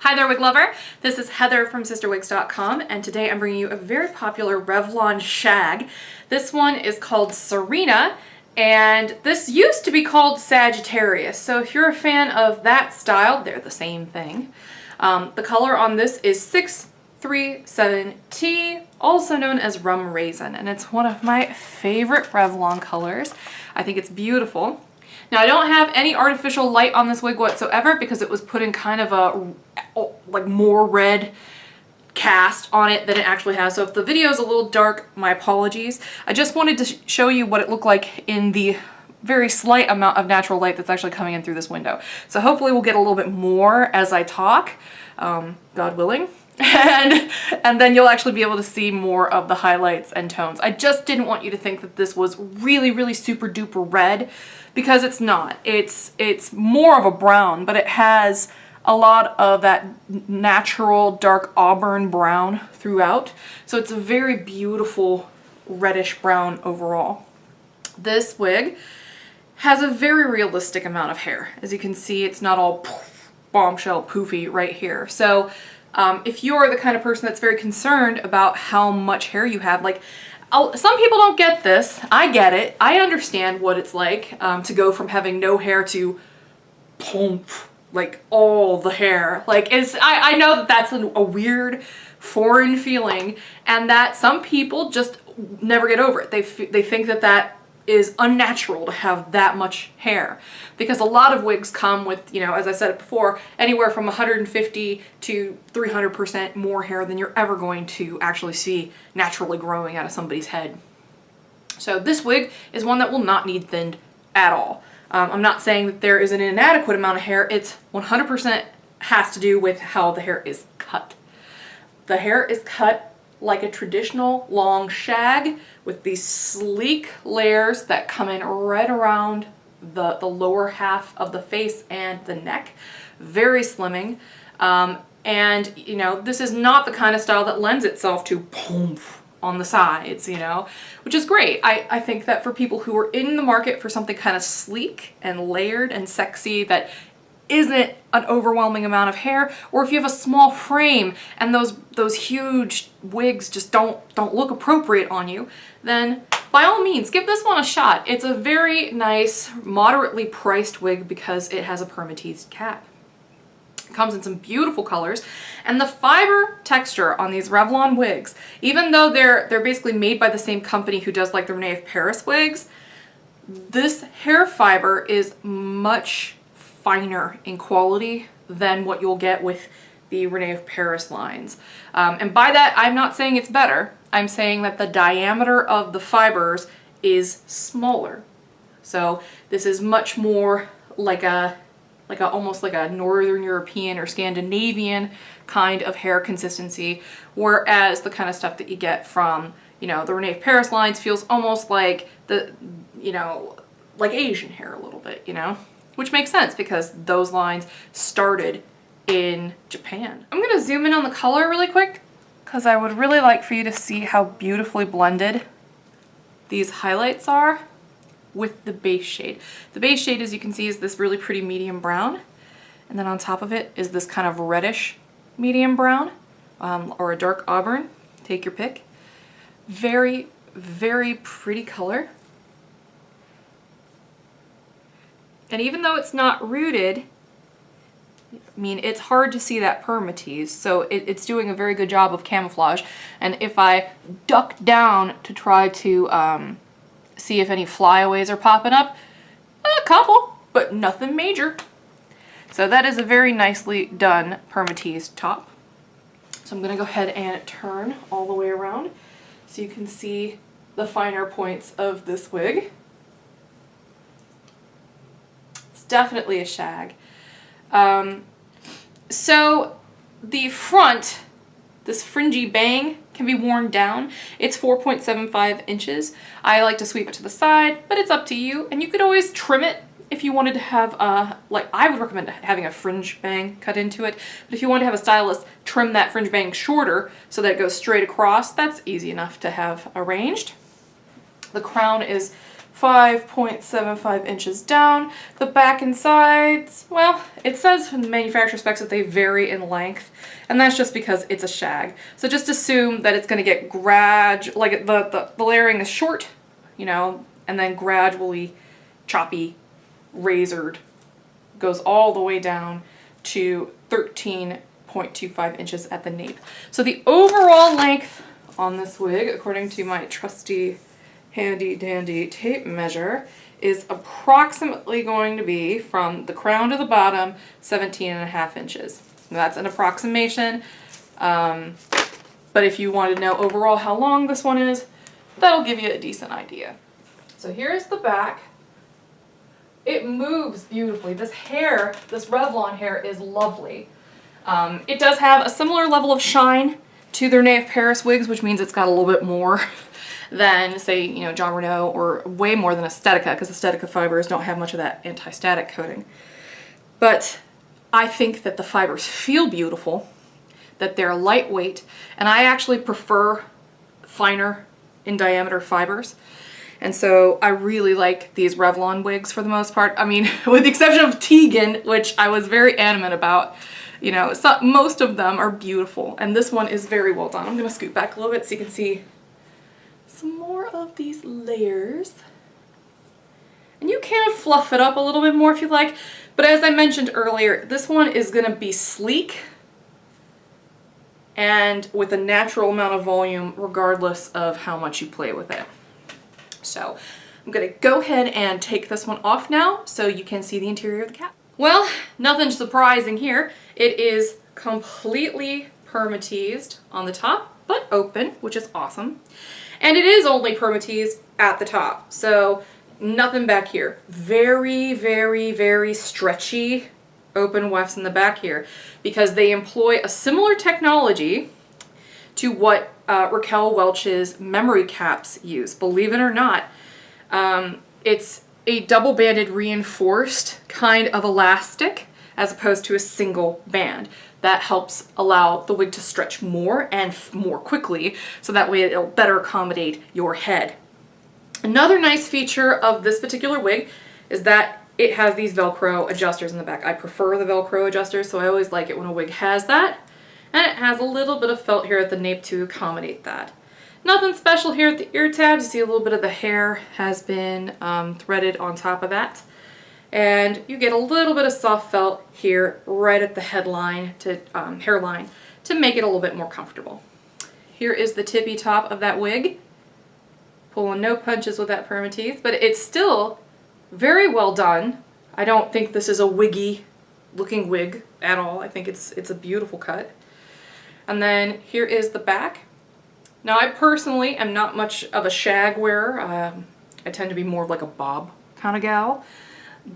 Hi there, wig lover. This is Heather from CysterWigs.com, and today I'm bringing you a very popular Revlon shag. This one is called Serena, and this used to be called Sagittarius. So if you're a fan of that style, they're the same thing. The color on this is 637T, also known as Rum Raisin, and it's one of my favorite Revlon colors. I think it's beautiful. Now, I don't have any artificial light on this wig whatsoever because it was put in kind of a like more red cast on it than it actually has. So if the video is a little dark, my apologies. I just wanted to show you what it looked like in the very slight amount of natural light that's actually coming in through this window. So hopefully we'll get a little bit more as I talk, God willing. And then you'll actually be able to see more of the highlights and tones. I just didn't want you to think that this was really super duper red, because it's not. It's more of a brown, but it has a lot of that natural dark auburn brown throughout. So it's a very beautiful reddish brown overall. This wig has a very realistic amount of hair. As you can see, it's not all bombshell poofy right here. So if you're the kind of person that's very concerned about how much hair you have, like some people don't get this. I get it. I understand what it's like to go from having no hair to pump, like all the hair. Like I know that that's a weird foreign feeling, and that some people just never get over it. They think that that is unnatural to have that much hair, because a lot of wigs come with, you know, as I said before, anywhere from 150 to 300% more hair than you're ever going to actually see naturally growing out of somebody's head. So this wig is one that will not need thinned at all. I'm not saying that there is an inadequate amount of hair. It's 100% has to do with how the hair is cut. The hair is cut like a traditional long shag with these sleek layers that come in right around the lower half of the face and the neck. Very slimming. And, you know, this is not the kind of style that lends itself to poof on the sides, you know, which is great. I think that for people who are in the market for something kind of sleek and layered and sexy that isn't an overwhelming amount of hair, or if you have a small frame and those huge wigs just don't look appropriate on you, then by all means give this one a shot. It's a very nice, moderately priced wig because it has a permateased cap. It comes in some beautiful colors, and the fiber texture on these Revlon wigs, even though they're basically made by the same company who does like the Rene of Paris wigs, this hair fiber is much finer in quality than what you'll get with the Rene of Paris lines. And by that, I'm not saying it's better. I'm saying that the diameter of the fibers is smaller. So this is much more like almost like a Northern European or Scandinavian kind of hair consistency, whereas the kind of stuff that you get from, you know, the Rene of Paris lines feels almost like the, you know, like Asian hair a little bit, you know? Which makes sense because those lines started in Japan. I'm gonna zoom in on the color really quick because I would really like for you to see how beautifully blended these highlights are with the base shade. The base shade, as you can see, is this really pretty medium brown, and then on top of it is this kind of reddish medium brown, or a dark auburn, take your pick. Very, very pretty color. And even though it's not rooted, I mean, it's hard to see that permatease, so it's doing a very good job of camouflage. And if I duck down to try to see if any flyaways are popping up, a couple, but nothing major. So that is a very nicely done permatease top. So I'm gonna go ahead and turn all the way around so you can see the finer points of this wig. Definitely a shag. So the front, this fringy bang, can be worn down. It's 4.75 inches. I like to sweep it to the side, but it's up to you. And you could always trim it if you wanted to have like I would recommend having a fringe bang cut into it. But if you want to have a stylist trim that fringe bang shorter so that it goes straight across, that's easy enough to have arranged. The crown is 5.75 inches down. The back and sides, well, it says from the manufacturer specs that they vary in length, and that's just because it's a shag. So just assume that it's going to get like the layering is short, you know, and then gradually choppy, razored, goes all the way down to 13.25 inches at the nape. So the overall length on this wig, according to my trusty handy dandy tape measure, is approximately going to be from the crown to the bottom 17.5 inches. Now, that's an approximation, but if you want to know overall how long this one is, that'll give you a decent idea. So here's the back. It moves beautifully. This hair, this Revlon hair, is lovely. It does have a similar level of shine to their Nave Paris wigs, which means it's got a little bit more than, say, you know, Jon Renau, or way more than Estetica, because Estetica fibers don't have much of that anti-static coating. But I think that the fibers feel beautiful, that they're lightweight, and I actually prefer finer in diameter fibers. And so I really like these Revlon wigs for the most part. I mean, with the exception of Tegan, which I was very adamant about, you know, most of them are beautiful. And this one is very well done. I'm going to scoot back a little bit so you can see some more of these layers. And you can fluff it up a little bit more if you like. But as I mentioned earlier, this one is going to be sleek and with a natural amount of volume regardless of how much you play with it. So I'm going to go ahead and take this one off now so you can see the interior of the cap. Well, nothing surprising here. It is completely permateased on the top, but open, which is awesome. And it is only permateased at the top, so nothing back here. Very, very, very stretchy open wefts in the back here because they employ a similar technology to what Raquel Welch's memory caps use. Believe it or not, it's a double-banded reinforced kind of elastic as opposed to a single band. That helps allow the wig to stretch more and more quickly, so that way it'll better accommodate your head. Another nice feature of this particular wig is that it has these Velcro adjusters in the back. I prefer the Velcro adjusters, so I always like it when a wig has that. And it has a little bit of felt here at the nape to accommodate that. Nothing special here at the ear tabs. You see a little bit of the hair has been threaded on top of that. And you get a little bit of soft felt here right at the headline to hairline to make it a little bit more comfortable. Here is the tippy top of that wig. Pulling no punches with that permatease, but it's still very well done. I don't think this is a wiggy looking wig at all. I think it's a beautiful cut. And then here is the back. Now I personally am not much of a shag wearer. I tend to be more of like a bob kind of gal.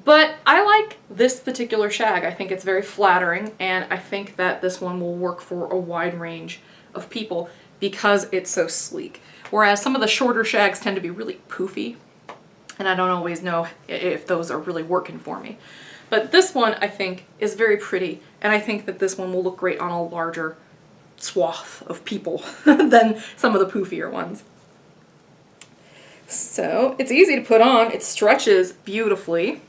But I like this particular shag. I think it's very flattering, and I think that this one will work for a wide range of people because it's so sleek. Whereas some of the shorter shags tend to be really poofy, and I don't always know if those are really working for me. But this one I think is very pretty, and I think that this one will look great on a larger swath of people than some of the poofier ones. So it's easy to put on. It stretches beautifully.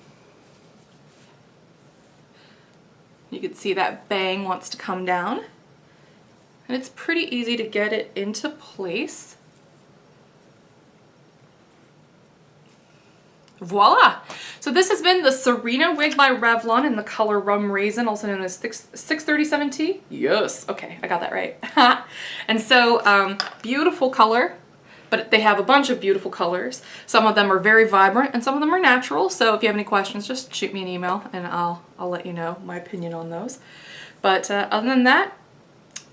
You can see that bang wants to come down. And it's pretty easy to get it into place. Voila! So this has been the Serena wig by Revlon in the color Rum Raisin, also known as 637T. Yes, okay, I got that right. And so, beautiful color, but they have a bunch of beautiful colors. Some of them are very vibrant and some of them are natural. So if you have any questions, just shoot me an email and I'll let you know my opinion on those. But other than that,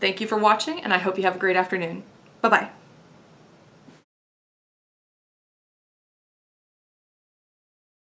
thank you for watching and I hope you have a great afternoon. Bye-bye.